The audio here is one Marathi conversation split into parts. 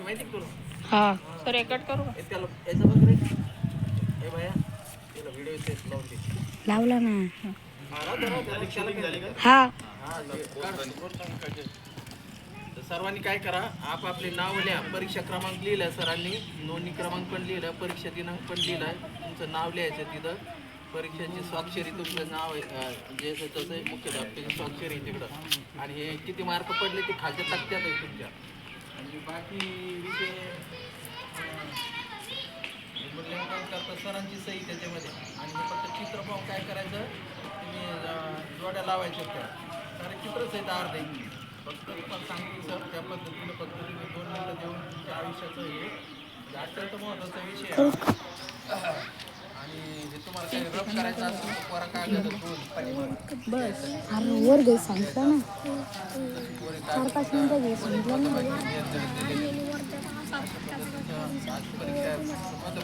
माहिती तुला? हा सर कट करू त्याला याचा वगैरे हे बाया त्याला व्हिडिओ सेट लावून दे. लावला ना. हा हा सर्वांनी काय करा आपापले नाव लिहा. परीक्षा क्रमांक लिहिला सरांनी, नोंदणी क्रमांक पण लिहिला, परीक्षा दिनांक पण लिहिलाय. तुमचं नाव लिहायचं तिथं. परीक्षेची स्वाक्षरी तुमचं नाव जे तसं मुख्याध्यापकाची स्वाक्षरी तिकडं. आणि हे किती मार्क पडले ते खालच्या तक्त्यात आहे तुमच्या. आणि बाकी विषय मूल्यांकन करता सरांची सही त्याच्यामध्ये. आणि हे फक्त चित्र पाहून काय करायचं तुम्ही जोड्या लावायच्या त्या. कारण चित्रच आहे तर अर्धे फक्त तुम्हाला सांगतो सर त्या पद्धतीनं फक्त तुम्ही 2 मिनिटं देऊन तुमच्या आयुष्याचं हे अत्यंत महत्त्वाचा विषय आहे. आणि हे तुम्हाला काही रफ करायचं असेल तर कोरा कागद बस अरे वर घे सांगितलं ना. 4-5 मिनिटं घे सांगितलं ना.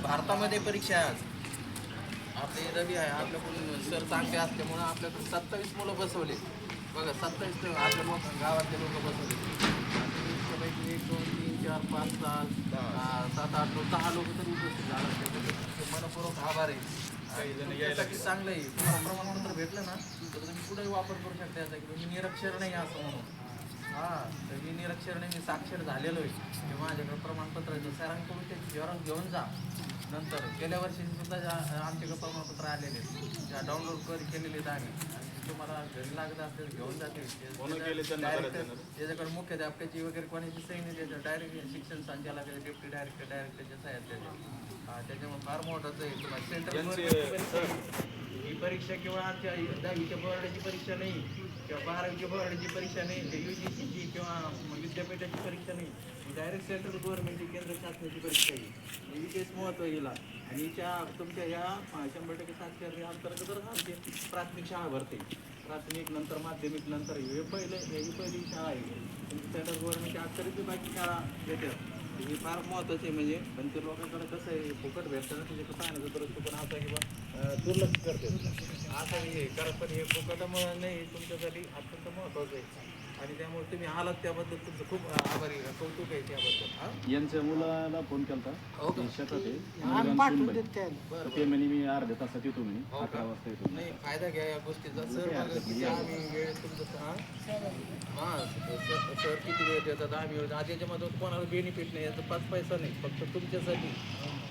भारतामध्ये परीक्षा आहे आज. आपले रवी आहे आपल्याकडून सर चांगले असल्यामुळं आपल्याकडून 27 मुलं बसवले. बघा 27 आपल्या गावातले लोक बसवले. 1 2 3 4 5 6 7 8 9 10 लोक तरी उपस्थित झाले. मनपूर्वक आभार आहे. यासाठी चांगलं आहे. तुम्हाला प्रमाणपत्र भेटलं ना तर तुम्ही कुठेही वापर करू शकता याचा की तुम्ही निरक्षर नाही असं म्हणून. तर मी निरक्षर नाही, मी साक्षर झालेलो आहे. ते माझ्याकडे प्रमाणपत्र आहे. सरांकडून ते जेवण घेऊन जा. नंतर गेल्या वर्षी सुद्धा आमच्याकडे प्रमाणपत्र आलेले आहेत त्या डाउनलोड केलेले आहेत आम्ही. तुम्हाला घरी लागत असेल घेऊन जाते. त्याच्याकडे मुख्याध्यापकाची वगैरे कोणाची सही नाही त्याच्या डायरेक्ट शिक्षण संचालक डेप्टी डायरेक्टर डायरेक्टरच्या सह्या त्याच्या. त्याच्यामुळे फार महत्त्वाचं आहे. तुम्हाला सेंट्रल ही परीक्षा किंवा आमच्या 10वीच्या बोर्डाची परीक्षा नाही किंवा 12वीच्या बोर्डाची परीक्षा नाही, UGCची किंवा विद्यापीठाची परीक्षा नाही. डायरेक्ट सेंट्रल गव्हर्नमेंटची केंद्र शासनाची परीक्षा आहे. विशेष महत्त्व हिला. आणि हिच्या तुमच्या या 100% साक्षरते अंतर्गत आमची प्राथमिक शाळा भरते. प्राथमिक नंतर माध्यमिक नंतर ही पहिली शाळा आहे. सेंट्रल गव्हर्नमेंटच्या अखेरीची बाकी शाळा देतात. हे फार महत्त्वाचे आहे. म्हणजे पण ते लोकांकडे कसं आहे फुकट भेटतं ना त्याच्याकडे पाहण्याचं परत पण आता किंवा दुर्लक्ष करते असं हे कारण पण हे फुकटामुळे नाही तुमच्यासाठी अत्यंत महत्त्वाचं आहे. आणि त्यामुळे तुम्ही आलात त्याबद्दल तुमचं खूप आभारी कौतुक आहे त्याबद्दल. यांच्या मुलाला फोन केला हो का? शेतात आहे बरं ते म्हणे मी अर्ध्या तासात येतो म्हणे. हो 11 वाजता येतो. नाही फायदा घ्या या गोष्टीचा. सर बघा किती आम्ही वेळ तुमचं सर किती वेळ देतात आम्ही वेळ आज याच्यामध्ये कोणाला बेनिफिट नाही याचा 5 पैसा नाही फक्त तुमच्यासाठी.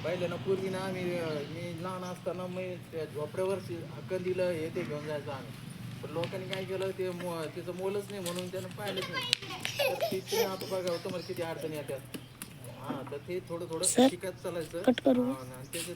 पहिले ना पूर्वी ना आम्ही मी लहान असताना मी त्या झोपड्यावर हक्क दिलं हे ते घेऊन जायचं आम्ही. पण लोकांनी काय केलं ते तिचं मोलच नाही म्हणून त्यानं पाहिलंच नाही. तर तिथे आता बघा तुम्हाला किती अडचणी येतात. तर ते थोडं शिकत चालायचं. कट करू. त्याचे